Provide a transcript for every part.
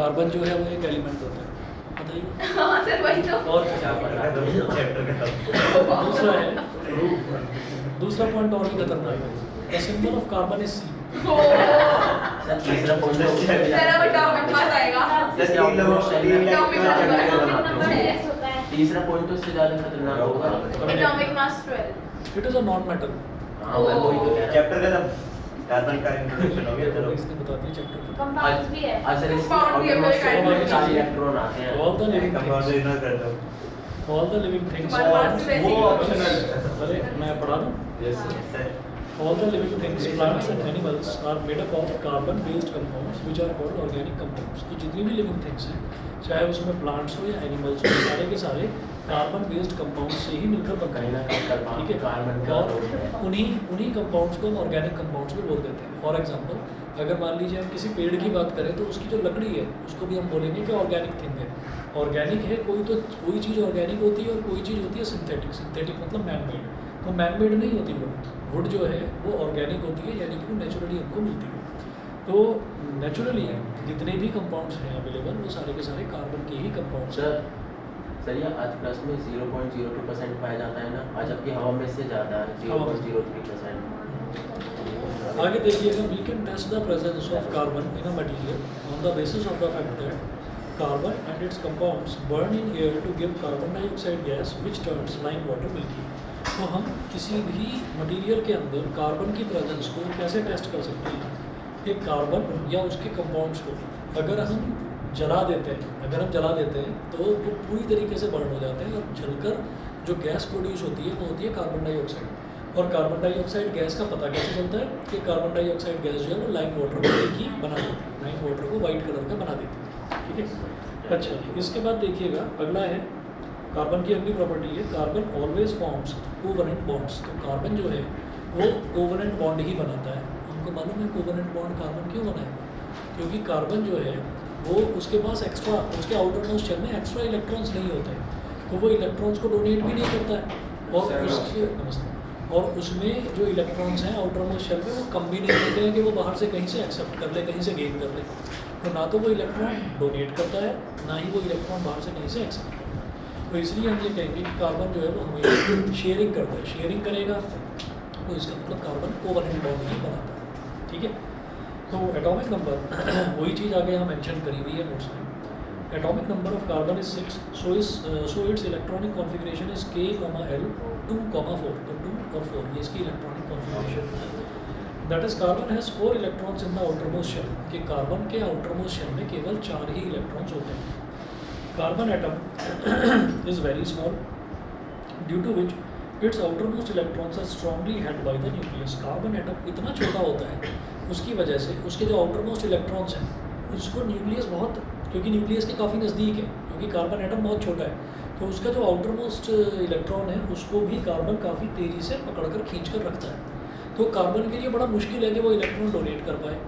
Carbon जो है वो एक एलिमेंट होता है, बताइए। हाँ सर वही तो। और दूसरा पॉइंट और भी खतरनाक है, the symbol of carbon is C. Sir तीसरा पॉइंट सर अब एटॉमिक मास आएगा। तीसरा पॉइंट तो उससे ज्यादा खतरनाक होगा। Atomic mass 12। It is a non metal. हाँ मैं वही तो कह रहा चैप्टर खत्म, कार्बन का इंट्रोडक्शन हो गया। चलो इसने बता दिया चैप्टर खत्म। कंपाउंड्स भी है। अच्छा इसमें Compound भी है, ऑटोनॉमस मेरे में kind 4 इलेक्ट्रॉन आते हैं। All the living compound things, ignore कर दो। All the living things, One part से वैसे ही। वो ऑप्शनल है। अरे मैं पढ़ा दूं। Yes sir. All the living things, plants and animals are made up of carbon-based compounds, which are called organic compounds. तो जितनी भी living things हैं, चाहे उसमें plants हो या animals हो, सारे के सारे कार्बन-based compounds से ही मिलकर बनते कहीं ना हैं। कहीं ठीक है, कार्बन का और रोल है। उन्हीं compounds को हम organic compounds भी बोल देते हैं। फॉर एग्जाम्पल, अगर मान लीजिए हम किसी पेड़ की बात करें तो उसकी जो लकड़ी है उसको भी हम बोलेंगे कि ऑर्गेनिक थिंग है। ऑर्गेनिक है कोई चीज़ ऑर्गेनिक होती है और कोई चीज़ होती है सिंथेटिक। सिंथेटिक मतलब मैन मेड, तो मैन मेड नहीं होती वुड जो है वो ऑर्गेनिक होती है, यानी कि वो नेचुरली हमको मिलती है। तो नेचुरली जितने भी कंपाउंड्स हैं अवेलेबल वो सारे के सारे कार्बन के ही कंपाउंड्स हैं। सर ये आज प्लस में 0.02% पाया जाता है ना, आज आपकी हवा में से ज़्यादा है 0.03%। आगे देखिएगा, we can test the presence of carbon in a material on the basis of the fact that carbon and its compounds burn in air to give carbon dioxide gas which turns lime water milky. तो हम किसी भी material के अंदर carbon की presence को कैसे test कर सकते हैं कि कार्बन या उसके कंपाउंड्स को अगर हम जला देते हैं तो वो पूरी तरीके से बर्न हो जाते हैं और जलकर जो गैस प्रोड्यूस होती है वो होती है कार्बन डाइऑक्साइड। और कार्बन डाइऑक्साइड गैस का पता कैसे चलता है कि कार्बन डाइऑक्साइड गैस जो है वो लाइम वाटर को की बना देती है, लाइम वाटर को वाइट कलर का बना देती है। ठीक है, अच्छा इसके बाद देखिएगा अगला है कार्बन की अगली प्रॉपर्टी है, carbon always forms covalent bonds. तो कार्बन जो है वो कोवेलेंट बॉन्ड ही बनाता है। हमको मालूम है कोवेलेंट बॉन्ड कार्बन क्यों बनाएगा, क्योंकि कार्बन जो है वो उसके पास एक्स्ट्रा, उसके आउटर मोस्ट शेल में एक्स्ट्रा इलेक्ट्रॉन्स नहीं होते हैं, तो वो इलेक्ट्रॉन्स को डोनेट भी नहीं करता है। और उसमें जो इलेक्ट्रॉन्स हैं आउटर मोस्ट शेल में वो कम भी नहीं होते हैं कि वो बाहर से कहीं से एक्सेप्ट कर ले, कहीं से गेन कर ले। तो ना तो वो इलेक्ट्रॉन डोनेट करता है, ना ही वो इलेक्ट्रॉन बाहर से कहीं से एक्सेप्ट करता है। तो इसलिए हम ये कहेंगे कि कार्बन जो है वो हमेशा शेयरिंग करता है। शेयरिंग करेगा तो इसका मतलब कार्बन कोवेलेंट बॉन्ड ही बनाता है। ठीक है, तो एटॉमिक नंबर वही चीज़ आगे यहाँ मेंशन करी हुई है नोट्स में। Atomic number of carbon is 6, so its electronic configuration is K,L 2,4। तो 2 और 4 ये इसकी इलेक्ट्रॉनिक कॉन्फ़िगरेशन है। That is carbon has 4 electrons in the outer most shell, कि कार्बन के आउटर मोस्ट शेल में केवल 4 ही इलेक्ट्रॉन्स होते हैं। Carbon atom is very small, due to which its outermost electrons are strongly held by the nucleus. Carbon atom इतना छोटा होता है, उसकी वजह से उसके जो आउटरमोस्ट इलेक्ट्रॉन्स हैं उसको न्यूक्लियस बहुत, क्योंकि न्यूक्लियस के काफ़ी नज़दीक है, क्योंकि कार्बन एटम बहुत छोटा है, तो उसका जो आउटरमोस्ट इलेक्ट्रॉन है उसको भी कार्बन काफ़ी तेज़ी से पकड़कर खींच कर रखता है। तो कार्बन के लिए बड़ा मुश्किल है कि वो इलेक्ट्रॉन डोनेट कर पाए,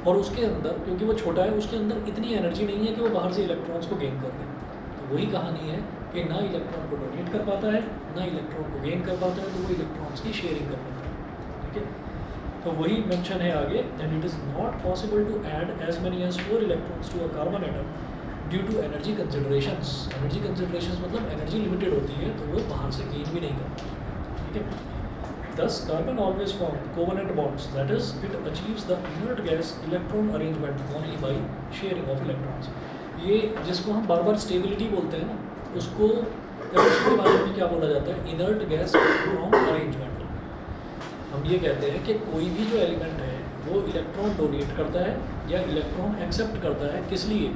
और उसके अंदर क्योंकि वो छोटा है उसके अंदर इतनी एनर्जी नहीं है कि वो बाहर से इलेक्ट्रॉन्स को गेन कर ले। तो वही कहानी है कि ना इलेक्ट्रॉन को डोनेट कर पाता है, ना इलेक्ट्रॉन को गेन कर पाता है, तो वो इलेक्ट्रॉन्स की शेयरिंग कर पाता है। ठीक है, तो वही मेंशन है आगे, that it is not possible to add as many as 4 electrons to a carbon atom due to energy considerations. Energy considerations मतलब एनर्जी लिमिटेड होती है, तो वो बाहर से गेन भी नहीं करता। ठीक है, Thus, carbon always form covalent bonds. That is, it achieves the inert gas electron arrangement only by sharing of electrons. ये जिसको हम बार बार स्टेबिलिटी बोलते हैं ना, उसको केमिस्ट्री के बारे में क्या बोला जाता है, इनर्ट गैस इलेक्ट्रॉन अरेंजमेंट। हम ये कहते हैं कि कोई भी जो एलिमेंट है वो इलेक्ट्रॉन डोनेट करता है या इलेक्ट्रॉन एक्सेप्ट करता है, किस लिए,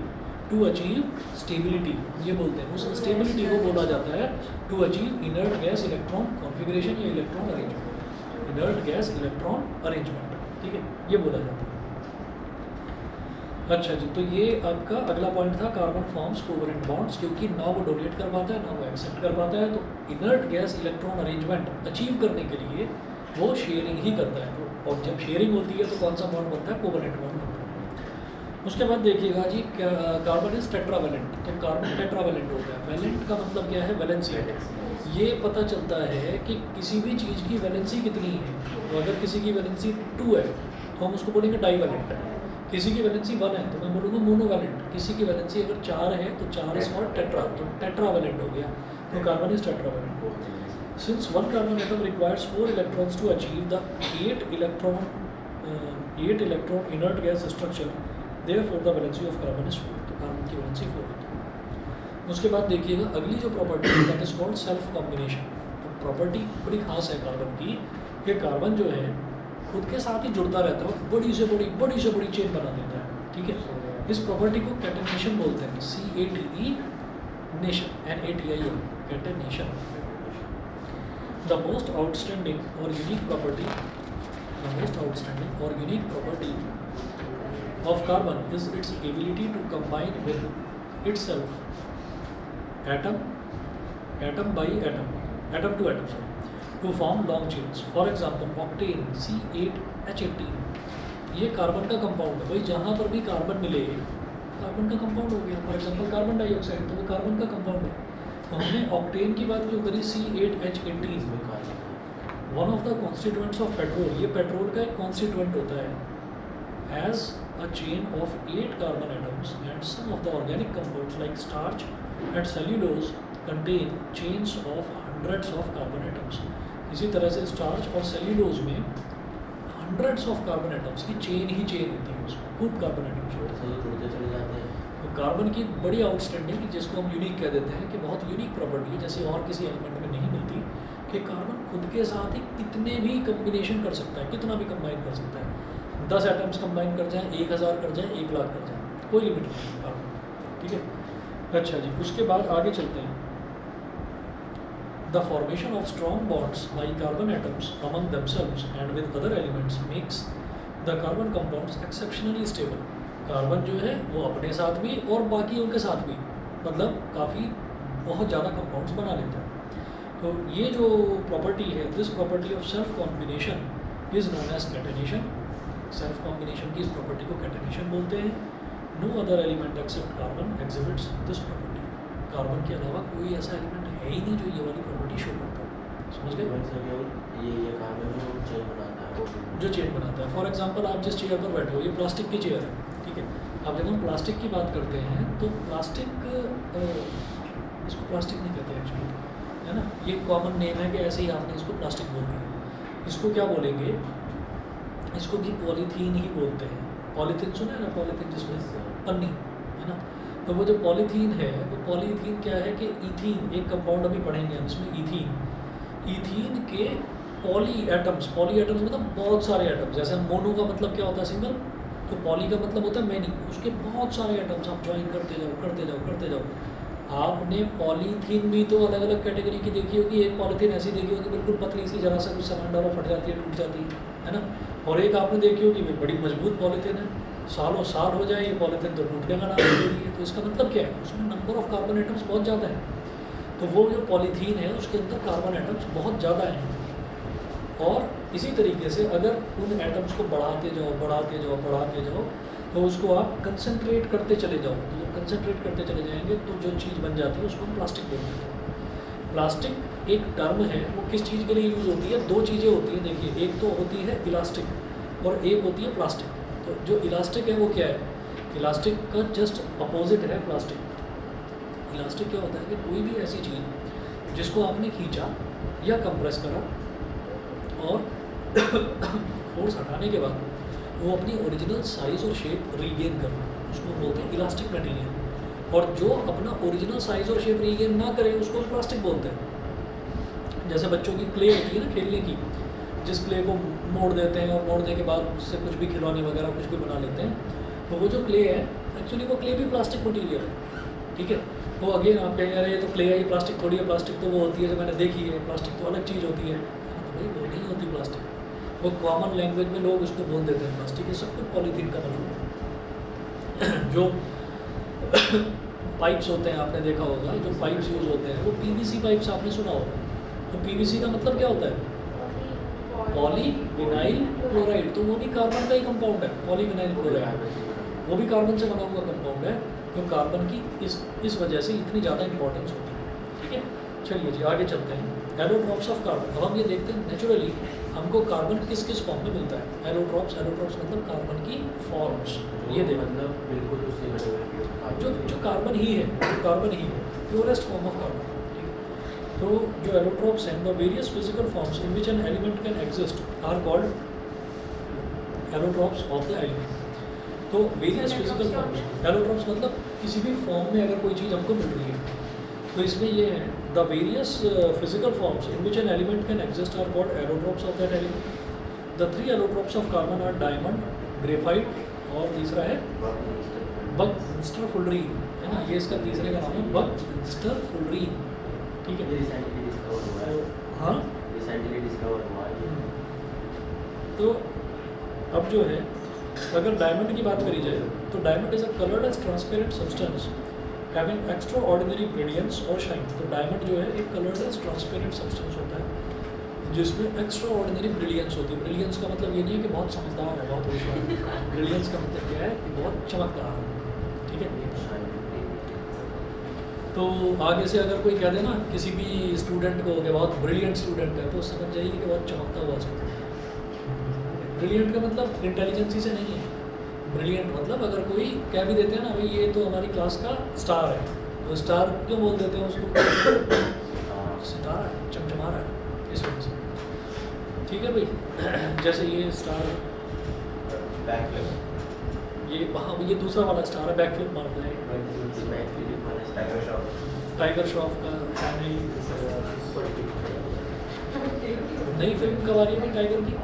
टू अचीव स्टेबिलिटी, ये बोलते हैं। उस स्टेबिलिटी को बोला जाता है to achieve inert gas electron configuration या electron arrangement, inert gas electron arrangement. ठीक है, ये बोला जाता है। अच्छा जी, तो ये आपका अगला पॉइंट था, कार्बन फॉर्म्स कोवेलेंट बॉन्ड्स, क्योंकि ना वो डोनेट कर पाता है ना वो एक्सेप्ट कर पाता है, तो inert gas electron arrangement achieve करने के लिए वो शेयरिंग ही करता है। और जब शेयरिंग होती है तो कौन सा बॉन्ड बनता है, कोवेलेंट बॉन्ड बनता है। उसके बाद देखिएगा जी, कार्बन इज टेट्रावेलेंट। तो कार्बन टेट्रावेलेंट होता है। वैलेंट का मतलब क्या है, वैलेंसी। ये पता चलता है कि किसी भी चीज़ की वैलेंसी कितनी है। तो अगर किसी की वैलेंसी 2 है तो हम उसको बोलेंगे डाईवेलेंट। किसी की वैलेंसी 1 है तो मैं बोलूँगा मोनोवैलेंट, किसी की वैलेंसी अगर 4 है तो 4 इज नॉट टेट्रा, तो टेट्रावैलेंट हो गया, तो carbon is tetravalent. Since one carbon atom requires 4 electrons to achieve the 8 electron inert gas structure, therefore the valency of carbon is 4, तो कार्बन की वैलेंसी 4 होती है। उसके बाद देखिएगा अगली जो प्रॉपर्टी है that is called self combination. तो प्रॉपर्टी बड़ी खास है कार्बन की कि कार्बन जो है खुद के साथ ही जुड़ता रहता है, बड़ी से बड़ी चेन बना देता है, ठीक है। इस प्रॉपर्टी को कैटेनेशन बोलते हैं, CATE nation, NATION, catenation. The most outstanding or unique property of carbon is its ability to combine with itself atom to atom, to form long chains. For example, octane C8H18, ये carbon का compound है। भाई जहाँ पर भी carbon मिले carbon का compound हो गया। फॉर एग्जांपल कार्बन डाइऑक्साइड, तो वो कार्बन का कंपाउंड है। तो हमने ऑक्टेन की बात क्यों करी, C8H18, one of the constituents of petrol, ये पेट्रोल का एक कॉन्स्टिट्यूएंट होता है। As a chain of 8 carbon atoms and some of the organic compounds like starch and cellulose contain chains of hundreds of carbon atoms. इसी तरह से starch और cellulose में हंड्रेड्स ऑफ कार्बन एटम्स की चेन ही chain होती है, उसमें खूब कार्बन एटम्स होते हैं। जुड़ते चले जाते हैं। तो कार्बन की बड़ी आउटस्टैंडिंग, जिसको हम यूनिक कह देते हैं, कि बहुत यूनिक प्रॉपर्टी है, जैसे और किसी एलिमेंट में नहीं मिलती, कि कार्बन खुद के साथ ही कितने भी कम्बिनेशन कर सकता है, कितना भी कंबाइन कर सकता है। 10 एटम्स कंबाइन कर जाएं, 1000 कर जाएं, 1 लाख कर जाएं, कोई लिमिट नहीं है कार्बन, ठीक है। अच्छा जी, उसके बाद आगे चलते हैं। The formation of strong bonds by carbon atoms among themselves and with other elements makes the carbon compounds exceptionally stable. Carbon जो है वो अपने साथ भी और बाकी उनके साथ भी, मतलब काफ़ी बहुत ज़्यादा कंपाउंड्स बना लेता है। तो ये जो प्रॉपर्टी है, this property of self combination is known as catenation. Self combination की इस प्रॉपर्टी को कैटेनेशन बोलते हैं। No other element except carbon exhibits this property. Carbon के अलावा कोई ऐसा एलिमेंट है ही नहीं जो ये वाली प्रॉपर्टी शो करता है, समझ गए। ये कार्बन जो चेन बनाता है, वो जो चेन बनाता है। फॉर एग्जांपल आप जिस चेयर पर बैठे हो, ये प्लास्टिक की चेयर है, ठीक है। अब जब हम प्लास्टिक की बात करते हैं तो प्लास्टिक, इसको प्लास्टिक नहीं कहते एक्चुअली, है ना, ये कॉमन नेम है कि ऐसे ही आपने इसको प्लास्टिक बोल दिया। इसको क्या बोलेंगे, इसको भी पॉलीथीन ही बोलते हैं। पॉलीथीन सुना है ना, पॉलीथीन जिसमें पन्नी है ना, तो वो जो पॉलीथीन है, वो पॉलीथीन क्या है कि ईथीन, एक कंपाउंड अभी पढ़ेंगे हम इसमें, ईथीन के पॉली एटम्स मतलब बहुत सारे एटम्स। जैसे हम मोनो का मतलब क्या होता है, सिंगल, तो पॉली का मतलब होता है मैनी, उसके बहुत सारे एटम्स आप ज्वाइन करते जाओ। आपने पॉलीथीन भी तो अलग अलग कैटेगरी की देखी होगी। एक पॉलीथीन ऐसी देखी होगी बिल्कुल पतली सी, जरा सा कुछ सामान डालो फट जाती है, टूट जाती है ना। और एक आपने देखी होगी बड़ी मजबूत पॉलीथीन है, सालों साल हो जाए ये पॉलीथीन तो टूटने का नाम ले रही है। तो इसका मतलब क्या है, उसमें नंबर ऑफ कार्बन एटम्स बहुत ज़्यादा है। तो वो जो पॉलीथीन है उसके अंदर कार्बन एटम्स बहुत ज़्यादा हैं। और इसी तरीके से अगर उन एटम्स को बढ़ाते जाओ तो उसको आप कंसंट्रेट करते चले जाओ। तो जब कंसंट्रेट करते चले जाएंगे तो जो चीज़ बन जाती है उसको हम प्लास्टिक बोल देते हैं। प्लास्टिक एक टर्म है, वो किस चीज़ के लिए यूज़ होती है, 2 चीज़ें होती हैं। देखिए, एक तो होती है इलास्टिक और एक होती है प्लास्टिक। तो जो इलास्टिक है वो क्या है, इलास्टिक का जस्ट अपोजिट है प्लास्टिक। इलास्टिक क्या होता है कि कोई भी ऐसी चीज़ जिसको आपने खींचा या कंप्रेस करा और फोर्स हटाने के बाद वो अपनी ओरिजिनल साइज़ और शेप रीगेन करना, उसको बोलते हैं इलास्टिक मटेरियल। और जो अपना ओरिजिनल साइज़ और शेप रीगेन ना करे उसको प्लास्टिक बोलते हैं। जैसे बच्चों की क्ले होती है ना खेलने की, जिस क्ले को मोड़ देते हैं और मोड़ने के बाद उससे कुछ भी खिलौने वगैरह कुछ भी बना लेते हैं, तो वो जो क्ले है एक्चुअली वो क्ले भी प्लास्टिक मटीरियल है, ठीक है। वो अगेन आप कहेंगे अरे ये तो क्ले है, ये प्लास्टिक थोड़ी है, प्लास्टिक तो वो होती है जो मैंने देखी है, प्लास्टिक तो अलग चीज़ होती है। तो भाई वो नहीं होती प्लास्टिक, वो कॉमन लैंग्वेज में लोग उसको बोल देते हैं प्लास्टिक। ये सब कुछ पॉलीथीन का बना हुआ है। जो पाइप्स होते हैं आपने देखा होगा, जो पाइप्स यूज़ होते हैं वो PVC पाइप्स आपने सुना होगा। तो PVC का मतलब क्या होता है, पॉली विनाइल क्लोराइड। तो वो भी कार्बन का ही कंपाउंड है, पॉली विनाइल क्लोराइड, वो भी कार्बन से बना हुआ कंपाउंड है। तो कार्बन की इस वजह से इतनी ज़्यादा इंपॉर्टेंस होती है, ठीक है। चलिए जी आगे चलते हैं। Allotropes of carbon. अब हम ये देखते हैं नेचुरली हमको कार्बन किस किस फॉर्म में मिलता है। एलोट्रॉप्स मतलब कार्बन की फॉर्म्स। ये देखो मतलब बिल्कुल उससे बने हुए जो कार्बन ही है, प्योरेस्ट फॉर्म ऑफ कार्बन। तो जो एलोट्रोप्स हैं, the various physical forms in which an element can exist are called allotropes of the element. तो वेरियस फिजिकल फॉर्म्स, एलोट्रोप्स मतलब किसी भी फॉर्म में अगर कोई चीज़ हमको मिल रही है, तो इसमें ये है the various physical forms in which an element can exist are called allotropes of that element. The 3 allotropes of carbon are diamond, graphite और तीसरा है बकमिंस्टर फुलरीन, है ना, ये इसका तीसरे का नाम है बकमिंस्टर फुलरीन। ठीक है, रिसेंटली डिस्कवर हुआ है। हाँ। रिसेंटली डिस्कवर हुआ है। तो अब जो है, अगर डायमंड की बात करी जाए तो diamond is a coloured as transparent substance having extraordinary brilliance और शाइन। तो डायमंड जो है एक कलर्ड एज ट्रांसपेरेंट सब्सटेंस होता है जिसमें एक्स्ट्रा ऑर्डिनरी ब्रिलियंस होती है। ब्रिलियंस का मतलब ये नहीं है कि बहुत समझदार है, बहुत होशियार है। ब्रिलियंस का मतलब क्या है कि बहुत चमकदार है। ठीक है, तो आगे से अगर कोई कह दे ना किसी भी स्टूडेंट को कि बहुत ब्रिलियंट स्टूडेंट है, तो समझ जाइए कि बहुत चमकता हुआ स्टूडेंट। ब्रिलियंट का मतलब इंटेलिजेंसी से नहीं है। ब्रिलियंट मतलब अगर कोई कह भी देते हैं ना भाई ये तो हमारी क्लास का स्टार है, तो स्टार क्यों बोल देते हैं उसको? सितारा है, चमचमा रहा है, इस वजह से। ठीक है भाई, जैसे ये स्टार, ये वहाँ ये दूसरा वाला स्टार है, बैकफ्लिप मारता है, टाइगर श्रॉफ का फैन है। नई फिल्म कब आ रही है टाइगर की?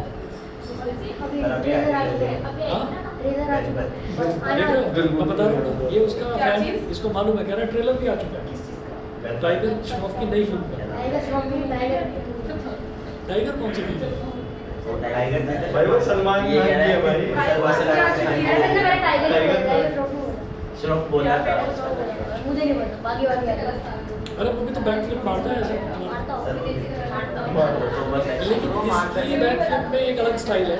मैं बता रहा हूँ, ये उसका फैन है, इसको मालूम है, कह रहा है ट्रेलर भी आ चुका है टाइगर श्रॉफ की नई फिल्म का। टाइगर कौन सी फिल्म है? भाई वो सलमान खान की है भाई। श्रॉफ बोला था। मुझे नहीं पता, बाकी अरे वो भी तो बैकफ्लिप मारता है ऐसे, लेकिन इसकी बैकफ्लिप में एक अलग स्टाइल है।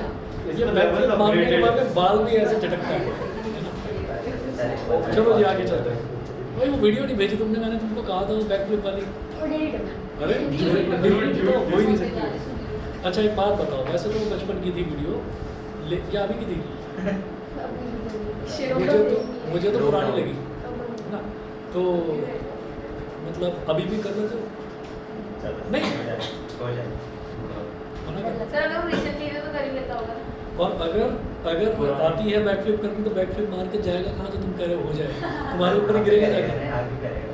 ये बैकफ्लिप मारने के बाद में बाल भी ऐसे झटकता है। चलो जी आगे चलते हैं। भाई वो वीडियो नहीं भेजी तुमने, मैंने तुमको कहा था वो बैकफ्लिप वाली। अरे डिलीट तो हो ही नहीं सकती। अच्छा एक बात बताओ, वैसे तो बचपन की थी वीडियो, या अभी की थी? मुझे तो पुरानी लगी ना, तो मतलब अभी भी कर लेते हो? नहीं हो जाए। सर अगर वो रिसेंटली तो कर ही लेता होगा। और अगर आती है बैकफ्लिप करनी तो बैकफ्लिप मार के जाएगा कहाँ जो तुम कह रहे हो जाएगा, तुम्हारे ऊपर ही गिरेगा जाएगा। आगे करेगा।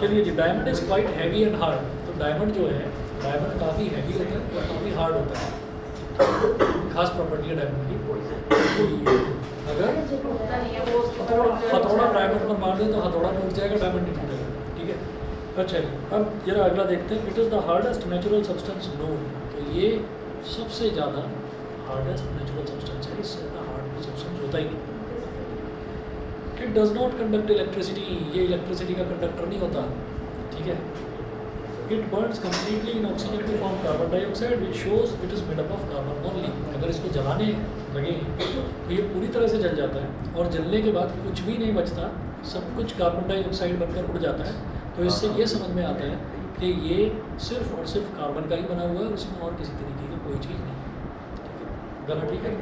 चलिए जी, diamond is quite heavy and hard. तो डायमंड जो है, डायमंड काफ़ी हैवी होता है और काफ़ी हार्ड होता है। खास प्रॉपर्टी है डायमंड की। अगर हथौड़ा डायमंड पर मार दे तो हथौड़ा टूट जाएगा, डायमंड नहीं टूटेगा। ठीक है, अच्छा जी, अब जरा अगला देखते हैं। It is the hardest natural substance known. तो ये सबसे ज़्यादा हार्डेस्ट नेचुरल सब्सटेंस है, इससे ज़्यादा हार्ड सब्सटेंस होता ही नहीं। It does not conduct electricity, ये इलेक्ट्रिसिटी का कंडक्टर नहीं होता। ठीक है, it burns completely in oxygen to form carbon dioxide which shows it is made up of carbon only. अगर इसको जलाने लगे तो ये पूरी तरह से जल जाता है और जलने के बाद कुछ भी नहीं बचता, सब कुछ कार्बन डाइऑक्साइड बनकर उड़ जाता है। तो इससे ये समझ में आता है कि ये सिर्फ और सिर्फ कार्बन का ही बना हुआ है, उसमें और किसी तरीके की कोई चीज़ नहीं है। गला ठीक है।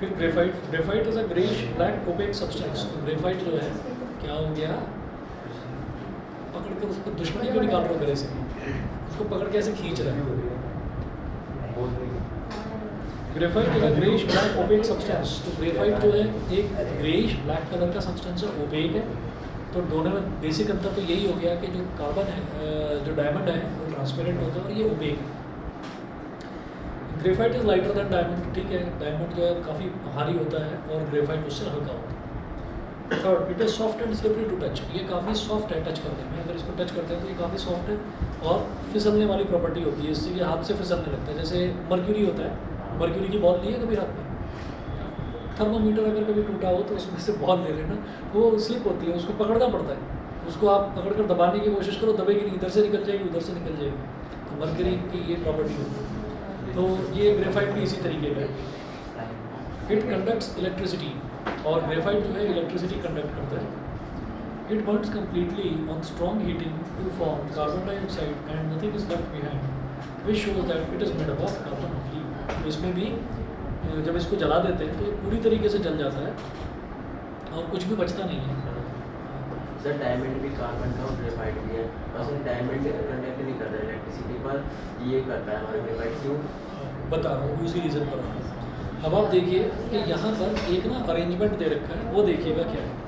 फिर graphite. Graphite is a greyish black opaque substance. Graphite जो है क्या हो गया, पकड़ कर उसको दुश्मनी क्यों निकाल रहे हो गले से, उसको पकड़ के ऐसे खींच रहे हैं। Graphite is a greyish black opaque substance. तो ग्रेफाइट जो है एक ग्रेइश ब्लैक कलर का सब्सटेंस है, ओपेक है। तो दोनों में बेसिक अंतर तो यही हो गया कि जो कार्बन है, जो डायमंड है वो ट्रांसपेरेंट होता है और ये ओपेक है। Graphite is lighter then diamond. ठीक है, डायमंड जो है काफ़ी भारी होता है और ग्रेफाइट उससे हल्का होता है। Third, it is soft and slippery to touch. ये काफ़ी सॉफ्ट है टच करने में, अगर इसको टच करते हैं तो ये काफ़ी सॉफ्ट है और फिसलने वाली प्रॉपर्टी होती है, इससे ये हाथ से फिसलने लगता है। जैसे मर्क्यूरी होता है, मर्क्यूरी की बॉल ली है कभी हाथ में? थर्मोमीटर अगर कभी टूटा हो तो उसमें से बॉल ले लेना, वो स्लिप होती है, उसको पकड़ना पड़ता है। उसको आप पकड़ कर दबाने की कोशिश करो, दबेगी नहीं, इधर से निकल जाएगी, उधर से निकल जाएगी। तो मर्क्यूरी की ये प्रॉपर्टी होती है। तो ये ग्रेफाइट भी इसी तरीके का है। इट कंडक्ट्स इलेक्ट्रिसिटी, और ग्रेफाइट जो है इलेक्ट्रिसिटी कंडक्ट करता है। It burns completely on strong heating to form carbon dioxide and nothing is left behind, which shows that it is made up of carbon only. तो इसमें भी जब इसको जला देते हैं तो ये पूरी तरीके से जल जाता है और कुछ भी बचता नहीं है। सर डायमंड भी कार्बन का और ग्रेफाइट भी है, बस डायमंड कंडक्ट नहीं करता है इलेक्ट्रिसिटी पर, ये करता है हमारा ग्रेफाइट। क्यों? बता रहा हूँ उसी रीज़न पर आ रहा हूँ। अब आप देखिए कि यहाँ पर एक ना अरेंजमेंट दे रखा है, वो देखिएगा क्या है।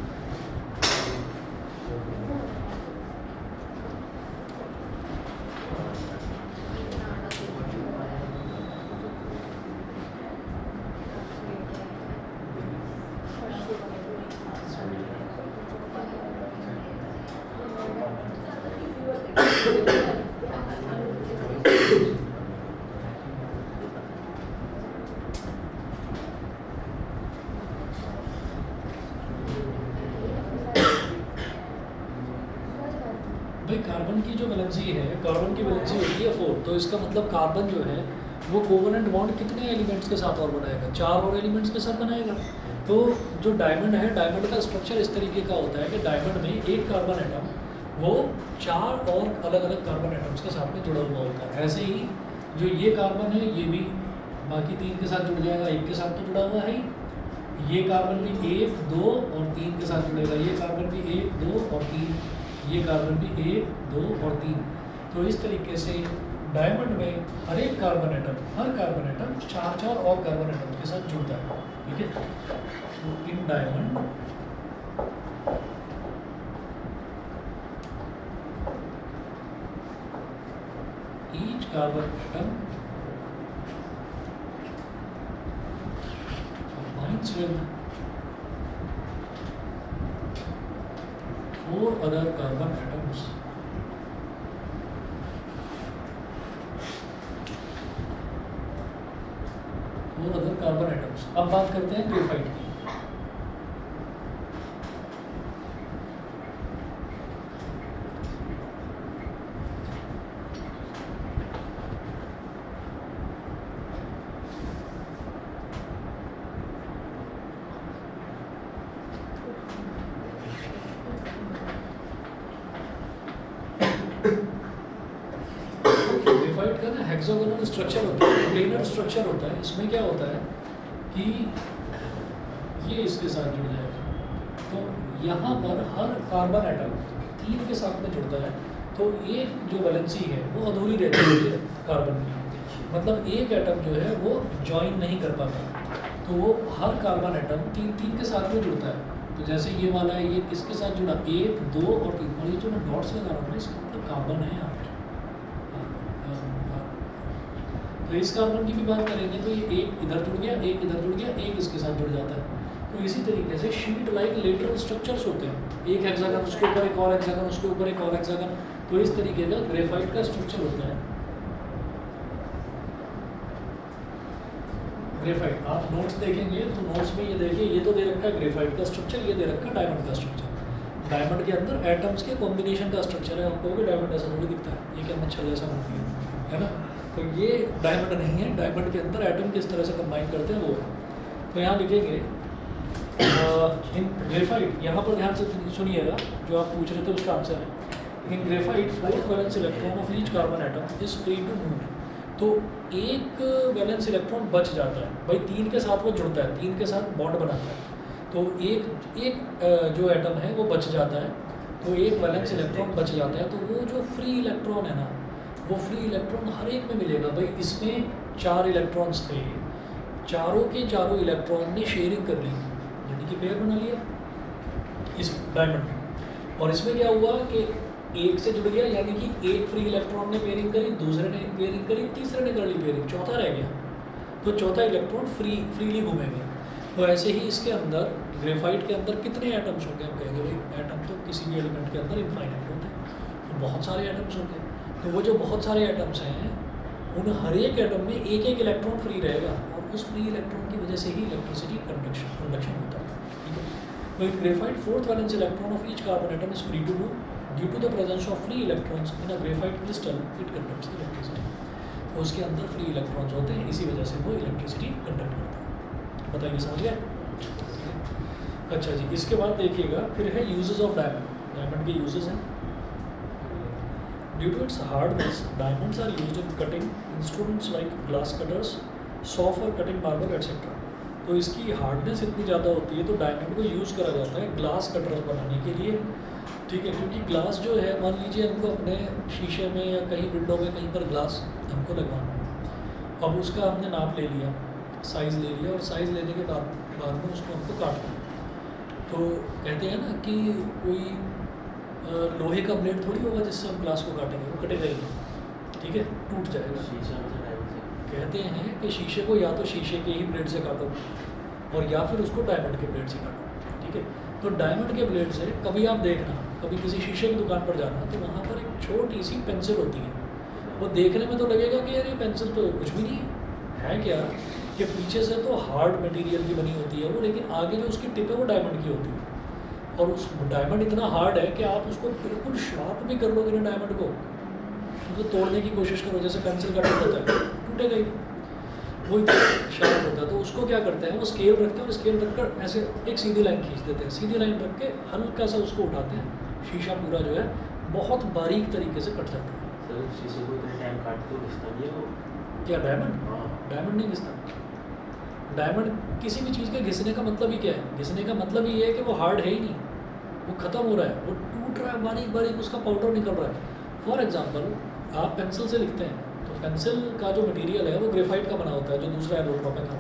भाई कार्बन की जो वैलेंसी है, कार्बन की वैलेंसी होती है 4, तो इसका मतलब कार्बन जो है वो कोवेलेंट बॉन्ड कितने एलिमेंट्स के साथ और बनाएगा? 4 और एलिमेंट्स के साथ बनाएगा। तो जो डायमंड है, डायमंड का स्ट्रक्चर इस तरीके का होता है कि डायमंड में एक कार्बन एटम वो 4 और अलग अलग कार्बन एटम्स के साथ में जुड़ा हुआ होता है। ऐसे ही जो ये कार्बन है ये भी बाकी 3 के साथ जुड़ जाएगा, 1 के साथ तो जुड़ा हुआ है ही। ये कार्बन भी 1, 2 और 3 के साथ जुड़ेगा, ये कार्बन भी 1, 2 और 3, ये कार्बन भी 1, 2 और 3। तो इस तरीके से डायमंड में हर एक कार्बन एटम 4 और कार्बन एटम के साथ जुड़ता है। ठीक है, तो in diamond each carbon atom combines with 4 other carbon atoms. अब बात करते हैं ग्रेफाइट की। ग्रेफाइट का ना हेक्सागोनल स्ट्रक्चर होता है, प्लेनर स्ट्रक्चर होता है। इसमें क्या होता है कि ये इसके साथ जुड़ जाएगा, तो यहाँ पर हर कार्बन एटम 3 के साथ में जुड़ता है, तो एक जो वैलेंसी है वो अधूरी रहती है कार्बन की। मतलब एक एटम जो है वो ज्वाइन नहीं कर पाता, तो वो हर कार्बन एटम 3 के साथ में जुड़ता है। तो जैसे ये वाला है, ये किसके साथ जुड़ा? 1, 2 और 3। और ये जो मैं डॉट्स लगा रहा हूँ ना, इसका मतलब कार्बन है यहाँ पर। तो इस कार्बन की भी बात करेंगे तो ये एक इधर जुड़ गया, एक इधर जुड़ गया, एक इसके साथ जुड़ जाता है। तो इसी तरीके से शीट लाइक लेटरल स्ट्रक्चर्स होते हैं, एक हेक्सागन उसके ऊपर एक और हेक्सागन, उसके ऊपर एक और हेक्सागन। तो इस तरीके का ग्रेफाइट का स्ट्रक्चर होता है। ग्रेफाइट आप नोट्स देखेंगे तो नोट्स में ये देखिए, ये तो दे रखा है ग्रेफाइट का स्ट्रक्चर, ये दे रखा है डायमंड का स्ट्रक्चर। डायमंड के अंदर एटम्स के कॉम्बिनेशन का स्ट्रक्चर है। आपको भी डायमंड ऐसा थोड़ी दिखता है, ये क्या मच्छर जैसा बनती है ना। तो ये डायमंड नहीं है, डायमंड के अंदर एटम किस तरह से कंबाइन करते हैं वो है। तो यहाँ लिखेंगे इन ग्रेफाइट, यहाँ पर ध्यान से सुनिएगा, जो आप पूछ रहे थे उसका आंसर है। In graphite 4th valence electron of each carbon atom is free to move. तो एक वैलेंस इलेक्ट्रॉन बच जाता है भाई, 3 के साथ वो जुड़ता है, 3 के साथ बॉन्ड बनाता है, तो एक जो एटम है वो बच जाता है, तो एक वैलेंस इलेक्ट्रॉन बच जाता है। तो वो जो फ्री इलेक्ट्रॉन है ना, वो फ्री इलेक्ट्रॉन हर एक में मिलेगा भाई। इसमें 4 इलेक्ट्रॉन्स थे, चारों के चारों इलेक्ट्रॉन ने शेयरिंग कर ली, यानी कि पेयर बना लिया इस डायमंड में। और इसमें क्या हुआ कि एक से जुड़ गया, यानी कि एक फ्री इलेक्ट्रॉन ने पेयरिंग करी, दूसरे ने पेयरिंग करी, तीसरे ने कर ली पेयरिंग, चौथा रह गया, तो चौथा इलेक्ट्रॉन फ्रीली घूमेगा। तो ऐसे ही इसके अंदर ग्रेफाइट के अंदर कितने एटम्स होंगे? हम कहेंगे भाई एटम तो किसी भी एलिमेंट के अंदर इनफाइनाइट होते हैं, तो बहुत सारे एटम्स होंगे। तो वो जो बहुत सारे एटम्स हैं, उन हर एक एटम में एक एक इलेक्ट्रॉन फ्री रहेगा, और उस फ्री इलेक्ट्रॉन की वजह से ही इलेक्ट्रिसिटी कंडक्शन होता है। ठीक है, तो in graphite 4th valence electron of each carbon atom is free to move due to the presence of free electrons in a graphite crystal, it conducts electricity. तो उसके अंदर फ्री इलेक्ट्रॉन्स होते हैं, इसी वजह से वो इलेक्ट्रिसिटी कंडक्ट करता है। बताइए, समझ गए? अच्छा जी, इसके बाद देखिएगा फिर है यूजेस ऑफ डायमंड। डायमंड के यूजेस हैं। Due to its hardness, diamonds are used in cutting instruments like glass cutters, soft और कटिंग मार्बल एटसेट्रा। तो इसकी हार्डनेस इतनी ज़्यादा होती है तो डायमंड को यूज़ करा जाता है ग्लास कटर्स बनाने के लिए, ठीक है। क्योंकि ग्लास जो है, मान लीजिए हमको अपने शीशे में या कहीं विंडो में कहीं पर ग्लास हमको लगवाना है। अब उसका हमने नाप ले लिया, साइज़ ले लिया, और साइज़ लेने के बाद में उसको हमको काटना है। तो कहते हैं ना कि कोई लोहे का ब्लेड थोड़ी होगा जिससे हम ग्लास को काटेंगे, वो कटेगा ही नहीं, ठीक है, टूट जाएगा। शीशा में से डायमंड से कहते हैं कि शीशे को या तो शीशे के ही ब्लेड से काटो और या फिर उसको डायमंड के ब्लेड से काटो, ठीक है। तो डायमंड के ब्लेड से कभी आप देखना, कभी किसी शीशे की दुकान पर जाना तो वहाँ पर एक छोटी सी पेंसिल होती है। वो देखने में तो लगेगा कि यार ये पेंसिल तो कुछ भी नहीं है क्या, कि पीछे से तो हार्ड मटेरियल की बनी होती है वो, लेकिन आगे जो उसकी टिप है वो डायमंड की होती है। और उस डायमंड इतना हार्ड है कि आप उसको बिल्कुल शार्प भी कर लोगे ना डायमंड को, तो तोड़ने की कोशिश करो जैसे पेंसिल का टिप होता है, टूटेगा ही, वो इतना शार्प होता है। तो उसको क्या करते हैं, वो स्केल रखते हैं और स्केल रखकर ऐसे एक सीधी लाइन खींच देते हैं, सीधी लाइन रख के हल्का सा उसको उठाते हैं, शीशा पूरा जो है बहुत बारीक तरीके से कट जाता है। सर शीशे को इतने टाइम काटते हो घिसता नहीं है वो? क्या डायमंड? हाँ। डायमंड नहीं घिसता। डायमंड किसी भी चीज़ के घिसने का मतलब ही क्या है, घिसने का मतलब ही है कि वो हार्ड है ही नहीं, वो ख़त्म हो रहा है, वो टूट रहा है, बारीक बारीक उसका पाउडर निकल रहा है। फॉर एग्जांपल आप पेंसिल से लिखते हैं तो पेंसिल का जो मटेरियल है वो ग्रेफाइट का बना होता है, जो दूसरा एलोट्रोपिक है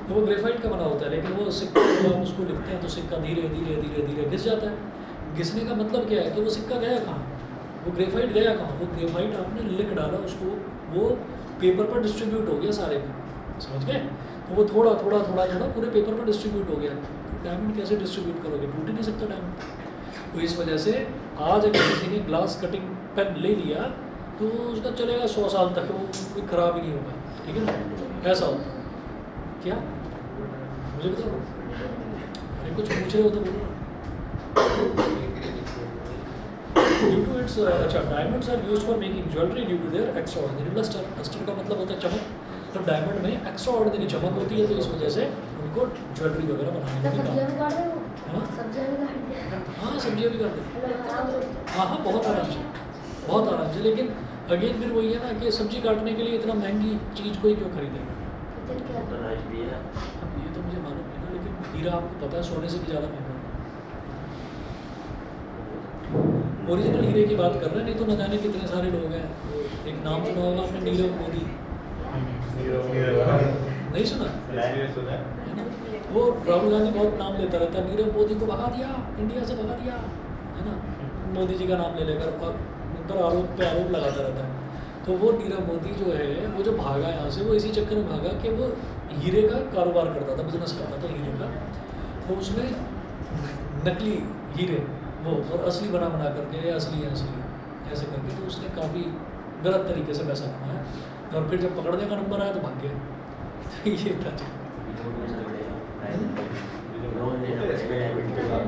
तो वो ग्रेफाइट का बना होता है, लेकिन वो सिक्का जब आप उसको लिखते हैं तो सिक्का धीरे धीरे धीरे धीरे घिस जाता है। घिसने का मतलब क्या है कि वो सिक्का गया कहाँ, वो ग्रेफाइट गया कहाँ, वो ग्रेफाइट आपने लिख डाला उसको, वो पेपर पर डिस्ट्रीब्यूट हो गया सारे में, समझ गए। तो वो थोड़ा थोड़ा थोड़ा थोड़ा पूरे पेपर पर डिस्ट्रीब्यूट हो गया। तो डायमंड कैसे डिस्ट्रीब्यूट करोगे, टूट ही नहीं सकता डायमंड। तो इस वजह से आज अगर किसी ने ग्लास कटिंग पेन ले लिया तो उसका चलेगा 100 साल तक, वो कोई ख़राब ही नहीं होगा, ठीक है ना, ऐसा होता है। क्या मुझे बताओ, अरे कुछ पूछ रहे हो तो बोलो ना। ड्यू टू इट्स अच्छा, diamonds are used for making jewellery due to their extraordinary lustre. Lustre का मतलब होता है चमक, तो डायमंड में एक्स्ट्राऑर्डिनरी चमक होती है, तो इस वजह से उनको ज्वेलरी वगैरह बनाने में सब्जियां भी काम। काट रहे हो? हाँ सब्जियां भी काट रहे हो? हाँ, सब्जियाँ भी करते हैं, मतलब आराम से। हाँ हाँ, बहुत आराम से, बहुत आराम से। लेकिन अगेन फिर वही है ना कि सब्जी काटने के लिए इतना महंगी चीज़ कोई क्यों खरीदेगा। फिर क्या? तो राइस भी है। अब ये तो मुझे मालूम नहीं ना, लेकिन हीरा आपको पता है सोने से भी ज़्यादा महंगा है। ओरिजिनल हीरे की बात कर रहे हैं, नहीं तो न जाने कितने सारे लोग हैं। तो एक नाम सुना होगा आपने, नीरव मोदी, नहीं सुना है ना। वो राहुल गांधी बहुत नाम लेता रहता है, नीरव मोदी को भगा दिया, इंडिया से भगा दिया, है ना, मोदी जी का नाम ले लेकर, और उन पर आरोप पे आरोप लगाता रहता है। तो वो नीरव मोदी जो है, वो जो भागा यहाँ से, वो इसी चक्कर में भागा कि वो हीरे का कारोबार करता था, बिजनेस करता था हीरे का। तो उसमें नकली हीरे वो और असली बना बना करके, असली है असली है ऐसे करके, तो उसने काफ़ी गलत तरीके से पैसा कमाया, और फिर जब पकड़ने का नंबर आया तो भाग गया। तो ये था जी। लोन लेना पड़ेगा डायमंड के बाद।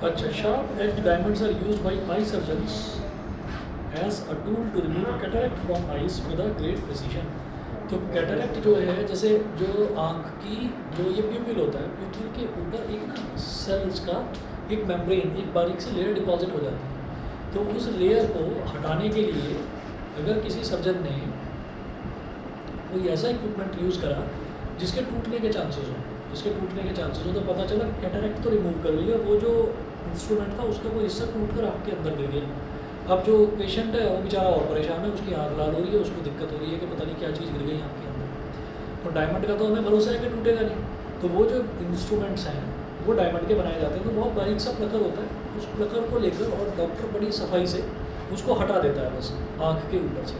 अच्छा, sharp edged diamonds are used by eye surgeons as a tool to remove cataract from eyes with a great precision। तो कैटरेक्ट जो है, जैसे जो आँख की जो ये प्यूपिल होता है, प्यूपिल के ऊपर एक ना सेल्स का एक मेम्ब्रेन, एक बारीक सी लेयर डिपॉजिट हो जाती है। तो उस लेयर को हटाने के लिए अगर किसी सर्जन ने कोई ऐसा इक्विपमेंट यूज़ करा जिसके टूटने के चांसेस हो, तो पता चला कैटरेक्ट तो रिमूव कर लिया, वो जो इंस्ट्रूमेंट था उसका कोई हिस्सा टूट कर आपके अंदर गिर गया। अब जो पेशेंट है वो बेचारा और परेशान है, उसकी आँख लाल हो रही है, उसको दिक्कत हो रही है कि पता नहीं क्या चीज़ गिर गई आपके अंदर। तो डायमंड का तो हमें भरोसा है कि टूटेगा नहीं, तो वो जो इंस्ट्रूमेंट्स हैं वो डायमंड के बनाए जाते हैं। तो बहुत बारीक सा प्लकर होता है, उस प्लकर को लेकर और डॉक्टर बड़ी सफाई से उसको हटा देता है बस आँख के ऊपर से।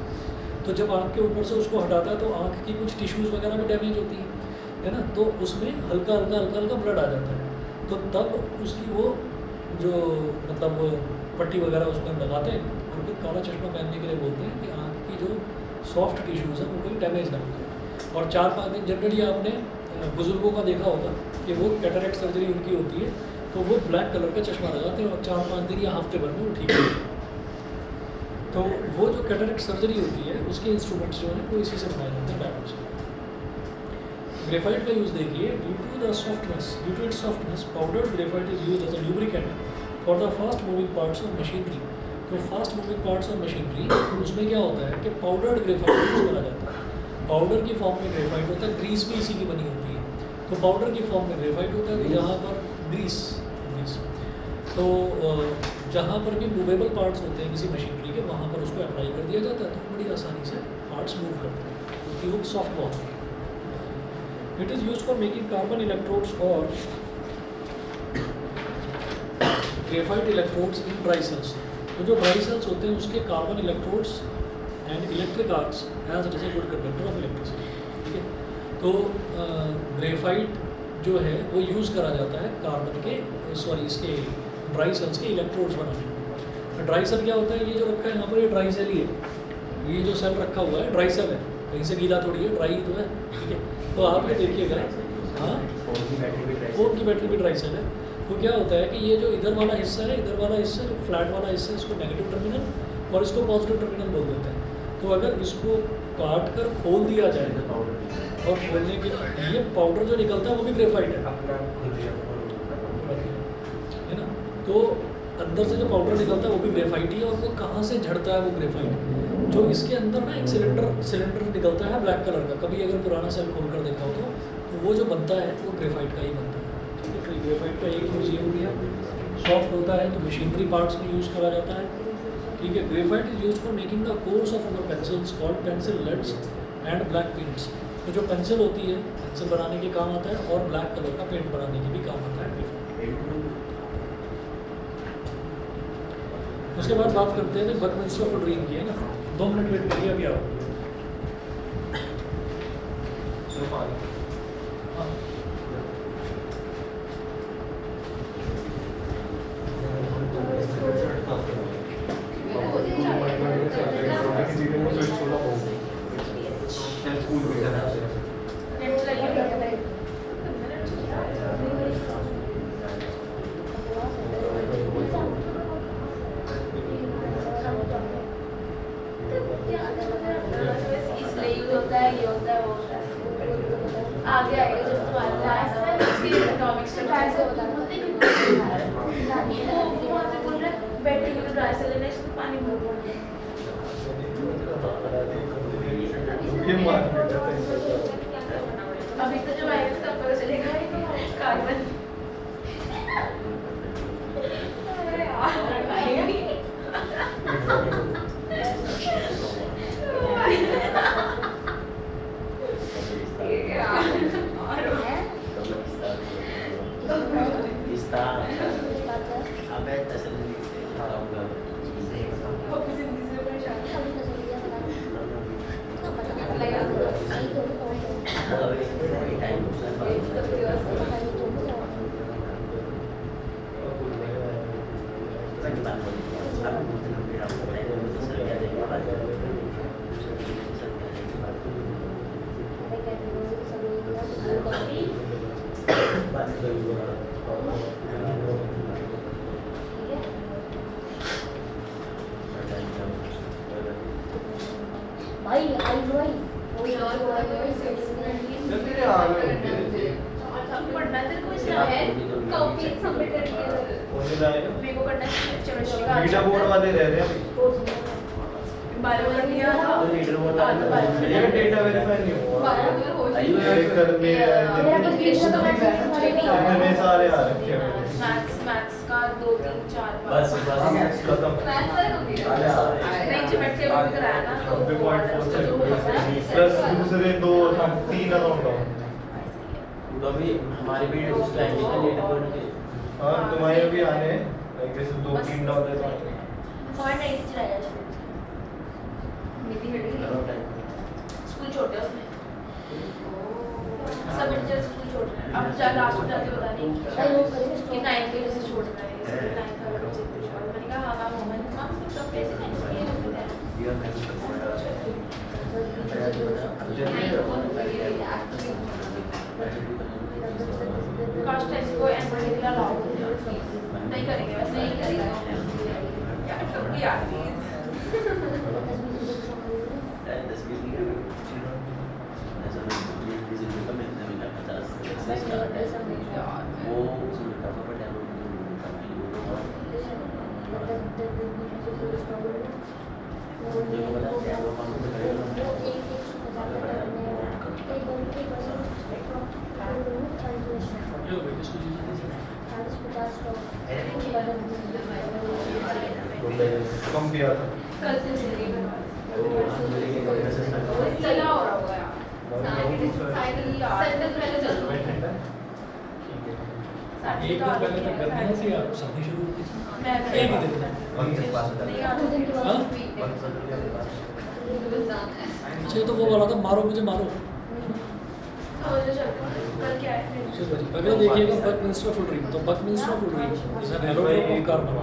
तो जब आँख के ऊपर से उसको हटाता है तो आँख की कुछ टिश्यूज़ वगैरह भी डैमेज होती है ना, तो उसमें हल्का हल्का हल्का हल्का ब्लड आ जाता है। तो तब उसकी वो जो मतलब पट्टी वगैरह उसमें लगाते हैं और फिर काला चश्मा पहनने के लिए बोलते हैं कि आँख की जो सॉफ्ट टिश्यूज़ हैं वो कोई डैमेज ना हो जाए। और 4-5 दिन जनरली आपने बुज़ुर्गों का देखा होगा कि वो कैटरेक्ट सर्जरी उनकी होती है तो वो ब्लैक कलर का चश्मा लगाते हैं और 4-5 दिन या हफ्ते भर में वो ठीक है। तो वो जो कैटरेक्ट सर्जरी होती है उसके इंस्ट्रूमेंट्स जो हैं वो इसी से बनाए जाते हैं, डायमंड से। ग्रेफाइट का यूज़ देखिए, due to its softness powdered graphite is used as a lubricant for the fast moving parts of machinery. तो फास्ट मूविंग पार्ट्स और मशीनरी, उसमें क्या होता है कि पाउडर्ड ग्रेफाइट यूज़ करा जाता है। पाउडर की फॉर्म में ग्रेफाइट होता है, ग्रीस भी इसी की बनी होती है। तो पाउडर की फॉर्म में ग्रेफाइट होता है, तो यहाँ पर ग्रीस ग्रीस तो जहाँ पर भी मूवेबल पार्ट्स होते हैं किसी मशीनरी के, वहाँ पर उसको अप्लाई कर दिया जाता है, तो बड़ी आसानी से पार्ट्स मूव करते हैं, क्योंकि वो सॉफ्ट बहुत है। It is use for making carbon electrodes और graphite electrodes in dry cells. तो जो ड्राई सेल्स होते हैं उसके carbon electrodes and electric arcs as it is a good conductor of electricity. ठीक है, तो ग्रेफाइट जो है वो यूज़ करा जाता है कार्बन के इसके ड्राई सेल्स के इलेक्ट्रोड्स बनाने में। ड्राई सेल क्या होता है, ये जो रखा है यहाँ पर, ये ड्राई सेल ही है। ये जो सेल रखा हुआ है ड्राई सेल है, कहीं से गीला थोड़ी है, ड्राई तो है। ठीक है, तो आप ये देखिएगा, हाँ फोन की बैटरी भी ड्राई फोन की बैटरी भी ड्राई सेल है। तो क्या होता है कि ये जो इधर वाला हिस्सा है, इधर वाला हिस्सा जो फ्लैट वाला हिस्सा है, इसको नेगेटिव टर्मिनल और इसको पॉजिटिव टर्मिनल बोल देते हैं। तो अगर इसको काट कर खोल दिया जाए पाउडर और खोलने के ये पाउडर जो निकलता है वो भी ग्रेफाइट है, अपना खुद ही है ना। तो अंदर से जो पाउडर निकलता है वो भी ग्रेफाइट ही है। और वो कहाँ से झड़ता है वो ग्रेफाइट, जो इसके अंदर ना एक सिलेंडर निकलता है ब्लैक कलर का। कभी अगर पुराना सेल खोल कर देखा हो तो वो जो बनता है वो ग्रेफाइट का ही बनता है। ठीक है, तो ग्रेफाइट का एक यूज़ ये हो गया, सॉफ्ट होता है तो मशीनरी पार्ट्स में यूज़ करा जाता है। ठीक है, graphite is use for making the course of our pencils called pencil leads and black paints. तो जो पेंसिल होती है, पेंसिल बनाने के काम आता है, और ब्लैक कलर का पेंट बनाने के भी काम आता है ग्रेफाइट। उसके बाद बात करते हैं बकमिंस्टर ऑफ ड्रीम की, है ना। 2 मिनट वेट करिए, अभी आओ। हाँ। इसलिए यूज होता है, ये होता है, वो होता है। आगे आएगा जब तुम्हारे क्लास में इसकी एटॉमिक स्ट्रक्चर से होता है। वो वहाँ पे बोल रहे हैं बैटरी के लिए ड्राई सेल लेना है, इसमें पानी भर भर दे। अभी तो जब आएगा तब पता चलेगा कार्बन। अरे यार, आएगा नहीं। अबे तसल्ली से खाऊंगा वापस हिंदी से परेशान भाई आई भाई कोई और पढ़ना तेरे को इसमें है कॉपी सबमिट करनी है मेरे को करना है। चलो मीडिया बोर्ड वाले रह रहे हैं बायो कर लिया था लीडर बोर्ड ये डेटा वेरीफाई नहीं हुआ बायो हो ये कर मेरे मेरा तो इंग्लिश तो मैं इतने सारे आ रखे हैं मैथ्स का 2 3 4 बस खत्म मैथ्स का कंप्लीट नहीं जो बैठ के अभी कराया ना तो 90.4 जो होता है प्लस दूसरे 2 हम 3 अराउंड हो अभी हमारे भी उस टाइम का लीडर बोर्ड के हाँ तुम्हारे भी आने हैं जैसे 2-3 डॉलर तो आने हैं और नहीं चलाया मेरी हेड स्कूल छोड़ दिया उसने सब टीचर स्कूल छोड़ रहे हैं। अब जा लास्ट में जाके बता रही कि 9 के वजह से छोड़ना है, 9 का बच्चे को छोड़। मैंने कहा हाँ मैम मोमेंट मैम सब प्रेजेंट है ये हम बताया दिया मैं कास्ट टेस्ट को एंड पर्टिकुलर लाओ नहीं करेंगे वैसे नहीं करेंगे यार सबकी आती है। तस्वीर नहीं है ऐसा डिजिटल का मिलता है 50 से स्टार्ट है वो सुनता था पर ये हो गई किसको कम किया था कल से चलेगा चला हो रहा होगा यार साइकिल पहले चल रहा एक दिन पहले तक गर्मी होती है, आप सर्दी शुरू होती है। मैं एक ही दिन में। हाँ? अच्छा ये तो वो वाला था मारो मुझे मारो। कल क्या है चलो जी, अगला देखिएगा बकमिंस्टर फुलरिंग। तो Buckminster fullerene is an allotrope of carbon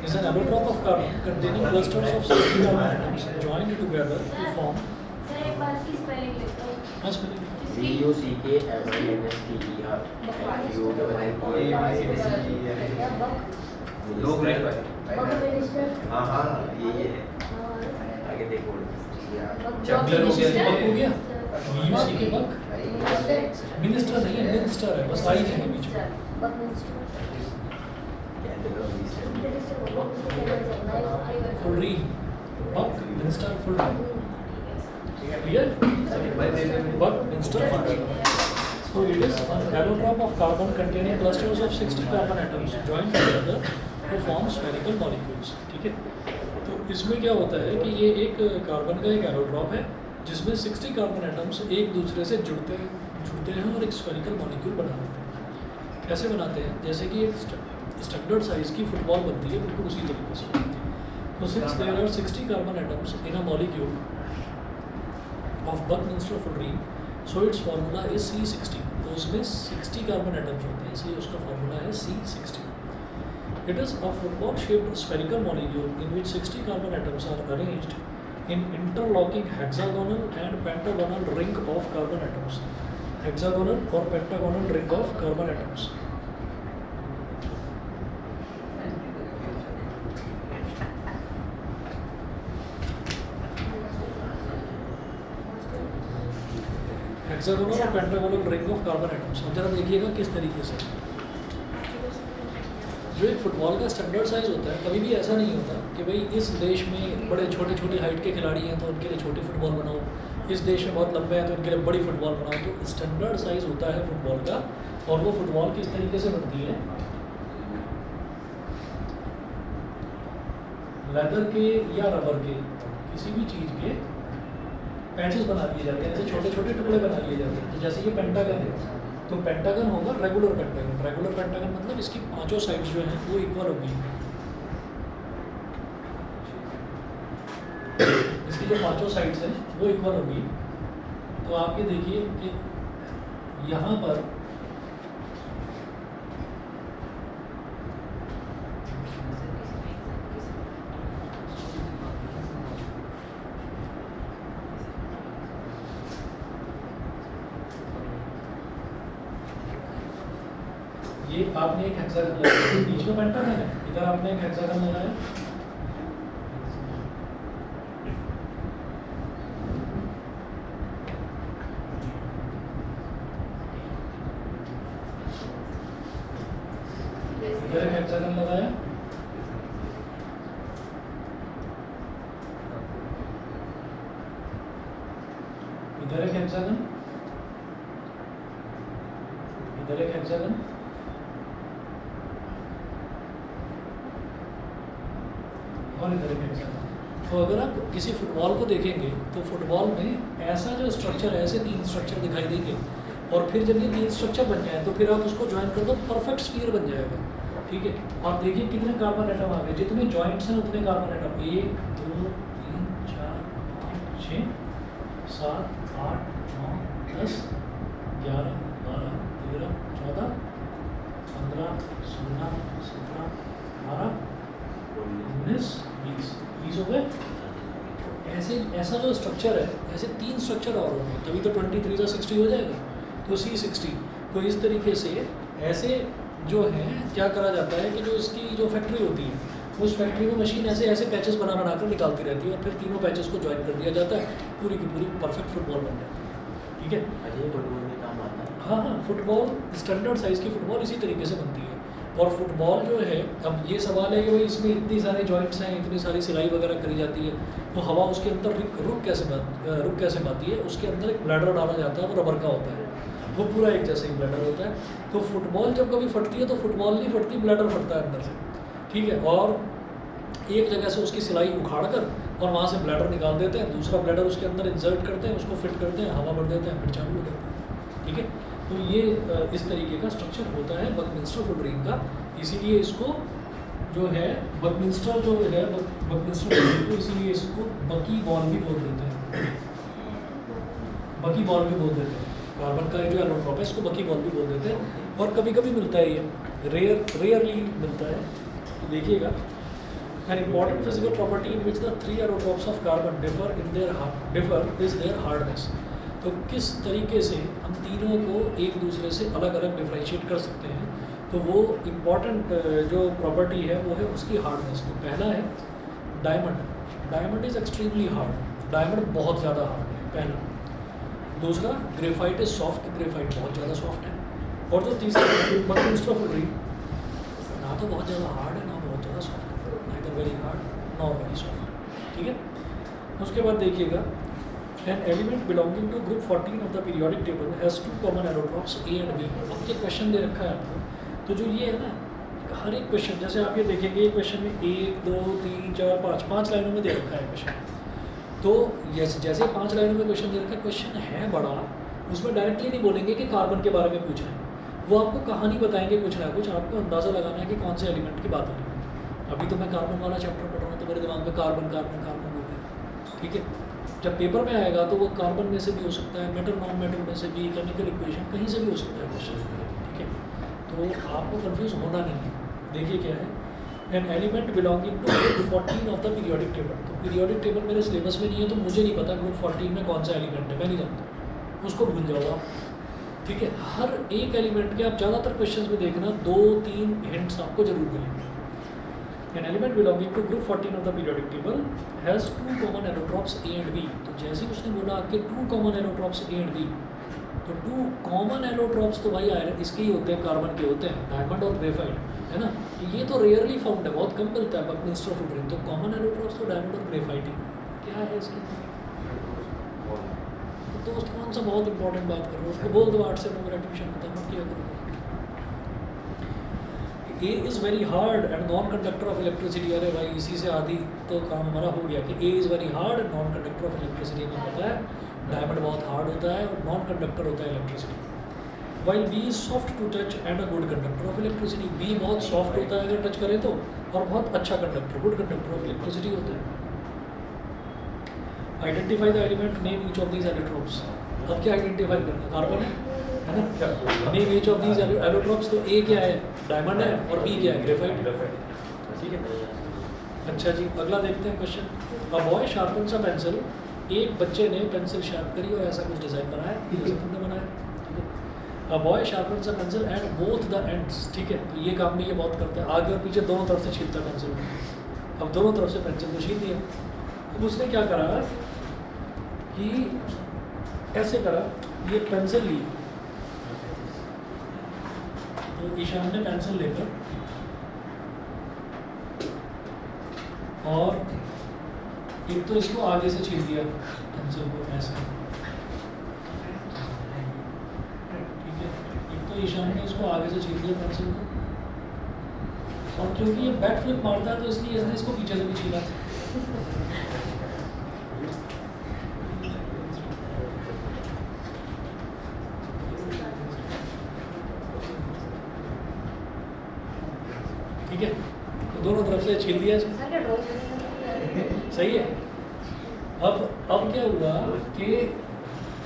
is an allotrope of carbon containing clusters of 60 carbon atoms joined together to form sir एक बार की स्पेलिंग लिखो हाँ spelling CUCKMINSTER लोग रहे भाई बक मिनिस्टर हाँ हाँ ये आगे देखो चैप्टर हो गया बक हो गया यूसी के बक मिनिस्टर नहीं है मिनिस्टर है बस आई नहीं है बीच में Buckminster fullerene Buckminster fullerene clear Buckminster fullerene so it is an allotrope of carbon containing clusters of 60 carbon atoms joined together to form spherical molecules ठीक है। तो इसमें क्या होता है कि ये एक कार्बन का एक एलोट्रॉप है जिसमें 60 कार्बन एटम्स एक दूसरे से जुड़ते हैं और एक स्फेरिकल मॉलिक्यूल बना देते हैं। कैसे बनाते हैं? जैसे कि एक स्टैंडर्ड साइज की फुटबॉल बनती है बिल्कुल उसी तरीके से। तो since there are 60 carbon atoms in a molecule of Buckminster fullerene so its formula is C60। तो उसमें 60 कार्बन एटम्स होते हैं इसलिए उसका फार्मूला है C60। It is a football-shaped spherical molecule in which 60 carbon atoms are arranged in interlocking hexagonal and pentagonal ring of carbon atoms. Hexagonal or pentagonal ring of carbon atoms. Hexagonal or pentagonal ring of carbon atoms. अब जरा देखिएगा किस तरीके से जो एक football का standard size होता है कभी भी ऐसा नहीं होता कि भाई इस देश में बड़े छोटे छोटी हाइट के खिलाड़ी हैं तो उनके लिए छोटी फुटबॉल बनाओ, इस देश में बहुत लंबे हैं तो उनके लिए बड़ी फुटबॉल बनाओ। तो स्टैंडर्ड साइज होता है फुटबॉल का और वो फुटबॉल किस तरीके से बनती है, लेदर के या रबर के किसी भी चीज़ के पैचेस बना दिए जाते हैं, जैसे छोटे छोटे टुकड़े बना लिए जाते हैं। तो जैसे ये पेंटागन है तो पेंटागन होगा रेगुलर पेंटागन। रेगुलर पेंटागन मतलब इसकी पांचों साइड्स जो हैं वो इक्वल होगी। इसकी जो पांचों साइड्स हैं वो इक्वल होगी। तो आप ये देखिए कि यहाँ पर ये आपने एक हेक्सागन लगाया, बीच में पेंटागन है, इधर आपने एक हेक्सागन लगाया, इधर एक हेक्सागन लगाया, इधर एक हेक्सागन, इधर एक हेक्सागन, और इधर एक हेक्सागन। तो अगर आप किसी फुटबॉल को देखेंगे तो फुटबॉल में ऐसा जो स्ट्रक्चर है, ऐसे तीन स्ट्रक्चर दिखाई देंगे और फिर जब ये तीन स्ट्रक्चर बन जाए तो फिर आप उसको ज्वाइन कर दो, परफेक्ट स्फीयर बन जाएगा। ठीक है, आप देखिए कितने कार्बन एटम आ गए, जितने जॉइंट्स हैं उतने कार्बन एटम, 1 2 3 4 5 6 7 8 9 10 11 12 13 14 15 16 17 18 19 20 हो गए। ऐसे ऐसा जो स्ट्रक्चर है, ऐसे तीन स्ट्रक्चर और होंगे तभी तो 23 से 60 हो जाएगा। तो C60। तो इस तरीके से ऐसे जो है क्या करा जाता है कि जो इसकी जो फैक्ट्री होती है उस फैक्ट्री में मशीन ऐसे ऐसे पैचेस बना कर निकालती रहती है और फिर तीनों पैचेस को ज्वाइन कर दिया जाता है, पूरी की पूरी परफेक्ट फुटबॉल बन जाती है। ठीक है, अजय फुटबॉल में काम आता है। हाँ हाँ, फुटबॉल स्टैंडर्ड साइज़ की फुटबॉल इसी तरीके से बनती है। और फुटबॉल जो है, अब ये सवाल है कि भाई इसमें इतनी सारे जॉइंट्स हैं, इतनी सारी सिलाई वगैरह करी जाती है, तो हवा उसके अंदर रुक कैसे पाती है? उसके अंदर एक ब्लैडर डाला जाता है, वो रबर का होता है, वो पूरा एक जैसे ही ब्लैडर होता है। तो फुटबॉल जब कभी फटती है तो फुटबॉल नहीं फटती, ब्लैडर फटता है अंदर से, ठीक है। और एक जगह से उसकी सिलाई उखाड़ कर और वहाँ से ब्लैडर निकाल देते हैं, दूसरा ब्लैडर उसके अंदर इंसर्ट करते हैं, उसको फिट करते हैं, हवा भर देते हैं, फिर चालू हो जाता है, ठीक है। तो ये इस तरीके का स्ट्रक्चर होता है बकमिंस्टर फुट रिंग का। इसीलिए इसको जो है बकमिंस्टर जो है बकमिंस्टर फुट रिंग को इसीलिए इसको बकी बॉल भी बोल देते हैं, बकी बॉल भी बोल देते हैं। कार्बन का जो एलोट्रोप है इसको बकी बॉल भी बोल देते हैं। और कभी कभी मिलता है, ये रेयरली मिलता है। देखिएगा, an important physical property in which the three allotropes of carbon differ is their hardness। तो किस तरीके से हम तीनों को एक दूसरे से अलग अलग डिफ्रेंशिएट कर सकते हैं, तो वो इम्पॉर्टेंट जो प्रॉपर्टी है वो है उसकी हार्डनेस। तो पहला है diamond is extremely hard, diamond बहुत ज़्यादा हार्ड है पहला। दूसरा, ग्रेफाइट इज सॉफ्ट, ग्रेफाइट बहुत ज़्यादा सॉफ्ट है। और जो तीसरा बकमिंस्टर फुट रिंग, ना तो बहुत ज़्यादा हार्ड है ना बहुत ज़्यादा सॉफ्ट है, neither very hard nor very soft, ठीक है। उसके बाद देखिएगा, an element belonging to group 14 of the periodic table has two common allotrops A and B। अब ये क्वेश्चन दे रखा है आपको, तो जो ये है ना, हर एक क्वेश्चन जैसे आप ये देखेंगे, एक क्वेश्चन में 1 2 3 4 5 लाइनों में दे रखा है क्वेश्चन। तो जैसे 5 लाइनों में क्वेश्चन दे रखा है, क्वेश्चन है बड़ा, उसमें डायरेक्टली नहीं बोलेंगे कि कार्बन के बारे में पूछ रहे हैं, वो आपको कहानी बताएंगे कुछ ना कुछ, आपको अंदाज़ा लगाना है कि कौन से एलिमेंट की बात हो रही है। अभी तो मैं कार्बन वाला चैप्टर पढ़ रहा हूँ, तो मेरे दिमाग में कार्बन कार्बन कार्बन हो गया, ठीक है। जब पेपर में आएगा तो वो कार्बन में से भी हो सकता है, मेटल नॉन मेटल में से भी, केमिकल इक्वेशन कहीं से भी हो सकता है क्वेश्चन, ठीक है। तो आपको कंफ्यूज होना नहीं है। देखिए क्या है, an element belonging to group 14 of the periodic table. तो पीरियोडिक टेबल मेरे सिलेबस में नहीं है, तो मुझे नहीं पता ग्रुप 14 में कौन सा एलिमेंट है, मैं नहीं जानता, उसको भूल जाओ आप, ठीक है। हर एक एलिमेंट के आप ज़्यादातर क्वेश्चन में देखना 2-3 हिंट्स आपको जरूर मिलेंगे। An element belonging to group 14 of the periodic table has two common allotrops A and B। तो जैसे ही उसने बोला कि two common allotrops A and B, तो two common allotrops तो भाई आयरन इसके ही होते हैं, कार्बन के होते हैं, डायमंड और ग्रेफाइट, है ना। तो ये तो रेयरली फाउंड है, बहुत कम मिलता है बकमिंस्टर फुट रिंग। तो कॉमन allotrops तो डायमंड और ग्रेफाइट ही क्या है इसके अंदर। तो दोस्त कौन सा बहुत इंपॉर्टेंट बात कर रहे हो, उसको बोल दो 8 से 9 मेरा ट्यूशन खत्म मत किया करो। A is very hard and non conductor of electricity. अरे भाई इसी से आधी तो काम हमारा हो गया कि A is very hard and non conductor of electricity. हमें पता है डायमंड बहुत हार्ड होता है और नॉन कंडक्टर होता है electricity. While B is soft to touch and a good conductor of electricity. B बहुत सॉफ्ट होता है अगर टच करें तो, और बहुत अच्छा conductor, good conductor of electricity होता है। Identify the element, name each of these allotropes. अब क्या आइडेंटिफाई करना, कार्बन है ना। Name each of these allotropes, तो A क्या है, डायमंड है, और B क्या है, ग्रेफाइट है, ठीक है। अच्छा जी, अगला देखते हैं question. A boy sharpens a pencil. एक बच्चे ने पेंसिल शार्प करी और ऐसा कुछ डिज़ाइन बनाया, जैसे तुमने बनाया, ठीक है। A boy sharpens a pencil at both the ends, ठीक है। तो ये काम भी ये बहुत करता है, आगे और पीछे दोनों तरफ से छीलता है पेंसिल को। अब दोनों तरफ से पेंसिल को छील दिया, अब उसने क्या करा कि ऐसे करा, ये पेंसिल ली, तो ईशान ने पेंसिल लेकर और एक तो इसको आगे से छील दिया पेंसिल को ऐसे, ठीक है। एक तो ईशान ने इसको आगे से छील दिया पेंसिल को, और क्योंकि ये बैक फ्लिप मारता है तो इसलिए इसने इसको पीछे से भी छीला। ठीक है, तो दोनों तरफ से छील दिया इसको, सही है। अब क्या हुआ कि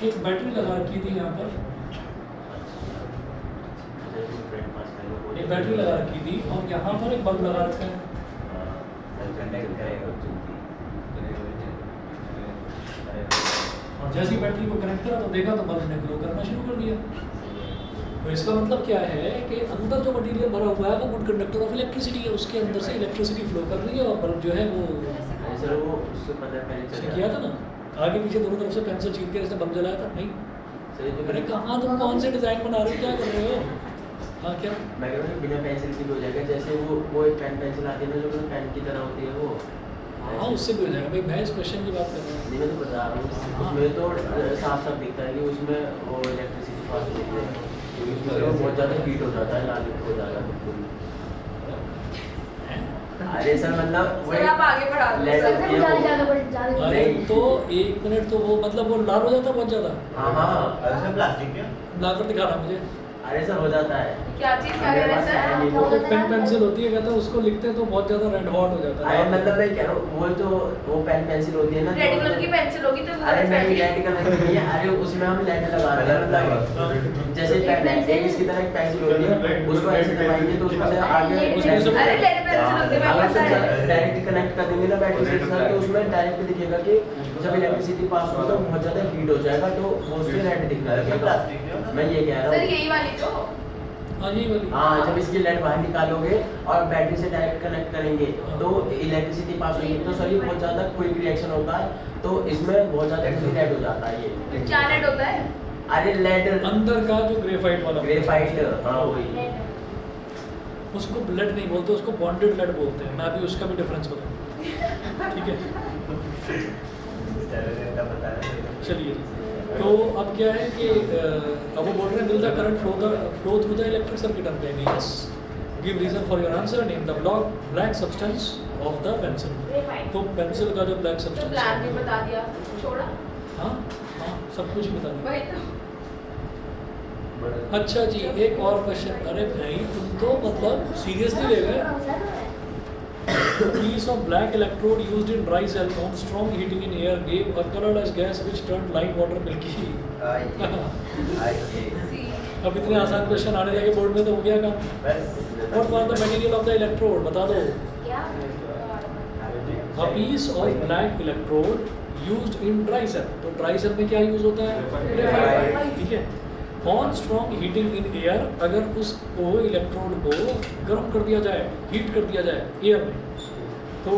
एक बैटरी लगा रखी थी यहाँ पर, एक बैटरी लगा रखी थी और यहाँ पर एक बल्ब लगा रखा है। और जैसी बैटरी को कनेक्ट करा तो देखा तो बल्ब ने ग्लो करना शुरू कर दिया। तो इसका मतलब क्या है कि अंदर जो मटेरियल भरा हुआ है वो गुड कंडक्टर ऑफ इलेक्ट्रिसिटी है, उसके अंदर से इलेक्ट्रिसिटी फ्लो कर रही है और बल्ब जो है वो किया था ना, आगे पीछे दोनों तरफ से पेंसिल छील के इसने बल्ब जलाया था। नहीं, अरे कहाँ तुम कौन से डिज़ाइन बना रहे हो, क्या कर रहे हो। हाँ क्या? मैं कह रहा हूँ बिना पेंसिल की भी हो जाएगा, जैसे वो एक पेन पेंसिल आती है ना जो पेन की तरह होती है वो। हाँ उससे भी हो जाएगा भाई, मैं इस क्वेश्चन की बात कर रहा हूँ। नहीं मैं तो बता रहा हूँ, उसमें तो साफ साफ दिखता है कि उसमें वो इलेक्ट्रिसिटी पास होती है, क्योंकि उसमें वो बहुत ज़्यादा हीट हो जाता है, लाल हो जाता है बिल्कुल। अरे सर मतलब सर आप आगे बढ़ा दो Let- सर सर। वो ज़्यादा अरे तो 1 मिनट तो वो मतलब वो लाल हो जाता है बहुत ज़्यादा। हाँ हाँ, ऐसे प्लास्टिक क्या? लाकर दिखा रहा मुझे। अरे सर हो जाता है। क्या चीज़ क्या कह रहे हैं सर? वो तो पेन पेंसिल होती है, कहता है उसको लिखते हैं तो बहुत ज़्यादा रेड हॉट हो जाता अरे है। मतलब मैं कह रहा हूँ वो जो वो पेन पेंसिल होती है ना रेड कलर की पेंसिल होगी तो अरे नहीं रेड कलर की नहीं है, अरे उसमें हम लेड लगा रहे हैं मतलब जैसे पेन है एक इसकी तरह एक पेंसिल होती है, उसको ऐसे दबाएंगे तो उसमें से आगे उसमें से- अरे लेड पेंसिल होती है मेरे अगर पास सर है। डायरेक्ट कनेक्ट कर देंगे ना बैटरी से सर तो उसमें डायरेक्ट दिखेगा कि जब इलेक्ट्रिसिटी पास होगी तो बहुत ज़्यादा हीट हो जाएगा तो वो उससे रेड दिखने ऐसे लगेगा। प्लास्टिक क्या? मैं ये कह सर रहा हूँ। यही वाली तो हाँ यही वाली। हाँ जब इसकी लाइट बाहर निकालोगे और बैटरी से डायरेक्ट कनेक्ट करेंगे तो इलेक्ट्रिसिटी पास होगी तो सर ये बहुत ज़्यादा क्विक रिएक्शन होता है तो इसमें बहुत ज़्यादा रेड हो जाता है ये। क्या रेड होता है? अरे लेड अंदर का जो ग्रेफाइट वाला ग्रेफाइट हाँ वही। उसको लेड नहीं बोलते, उसको बॉन्डेड लेड बोलते हैं। मैं अभी उसका भी डिफरेंस बताऊँ, ठीक है? चलिए तो अब क्या है कि अब वो बोल रहे हैं will the current flow through the electric circuit? I'm saying yes. Give reason for your answer. Name the black substance of the pencil. तो पेंसिल का जो ब्लैक तो सब्सटेंस ब्लैक भी बता दिया, छोड़ा हाँ हाँ सब कुछ ही बता दिया। वही तो। अच्छा जी एक और क्वेश्चन। अरे भाई तुम तो मतलब सीरियसली ले गए। Piece of black electrode used in dry cell on strong heating in air gave a colorless gas which turned light water milky. सी अब इतने आसान क्वेश्चन आने लगे बोर्ड में तो हो गया काम। What was the material of the electrode? बता दो। क्या? A piece of black electrode used in dry cell. तो dry cell में क्या यूज होता है? ग्रेफाइट। ठीक है। On strong heating in air, अगर उसको इलेक्ट्रोड को गर्म कर दिया जाए, हीट कर दिया जाए एयर में, तो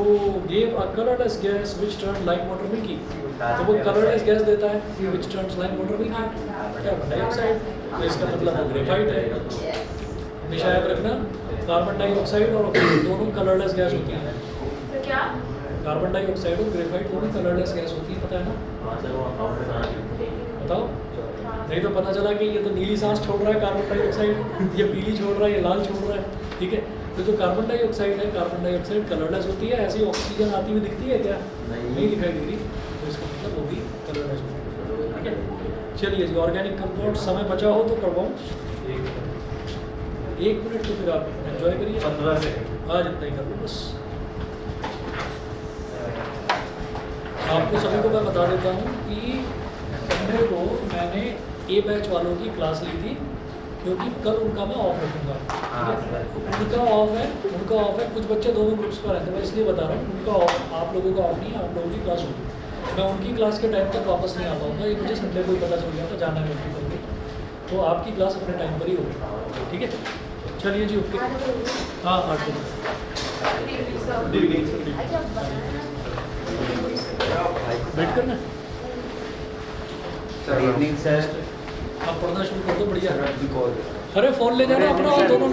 gave a colorless gas which turned light water milky. तो वो colorless गैस देता है which turns light water milky. Carbon dioxide. तो इसका मतलब वो ग्रेफाइट है। हमेशा याद रखना कार्बन डाइऑक्साइड और ऑक्सीजन दोनों कलरलेस गैस होती हैं। तो क्या? कार्बन डाइऑक्साइड और ग्रेफाइट दोनों कलरलेस गैस होती है, पता है ना? हाँ सर वो अकाउंट में बना बताओ। नहीं तो पता चला कि ये तो नीली सांस छोड़ रहा है कार्बन डाइऑक्साइड, ये पीली छोड़ रहा है, ये लाल छोड़ रहा है। ठीक है, तो जो कार्बन डाइऑक्साइड है, कार्बन डाइऑक्साइड कलरलेस होती है। ऐसी ऑक्सीजन आती हुई दिखती है क्या? नहीं दिखाई दे रही। तो इसका मतलब वो भी कलरलेस होती है। ठीक है, चलिए जी ऑर्गेनिक कंपाउंड। समय बचा हो तो करवाऊँ 1 मिनट, तो फिर आप एंजॉय करिए। 15 सेकंड। आज इतना ही कर लो बस। आपको सभी को मैं बता देता हूँ कि संडे को मैंने ए बैच वालों की क्लास ली थी क्योंकि कल उनका मैं ऑफ रखूँगा। ठीक है, उनका ऑफ है। कुछ बच्चे दोनों ग्रुप्स पर हैं तो मैं इसलिए बता रहा हूँ उनका ऑफ, आप लोगों का ऑफ नहीं है, आप लोगों की क्लास होगी। मैं उनकी क्लास के टाइम तक वापस नहीं आ पाऊँगा, ये मुझे संडे को ही पता चल गया था, जाना है उनकी कल। तो आपकी क्लास अपने टाइम पर ही होगी। ठीक है, चलिए जी ओके। हाँ 8 बजे। अच्छा बनाना वेट करना है। सर इवनिंग सर आप पढ़ना शुरू कर दो, बढ़िया। कॉल अरे फ़ोन ले जाना अपना और दोनों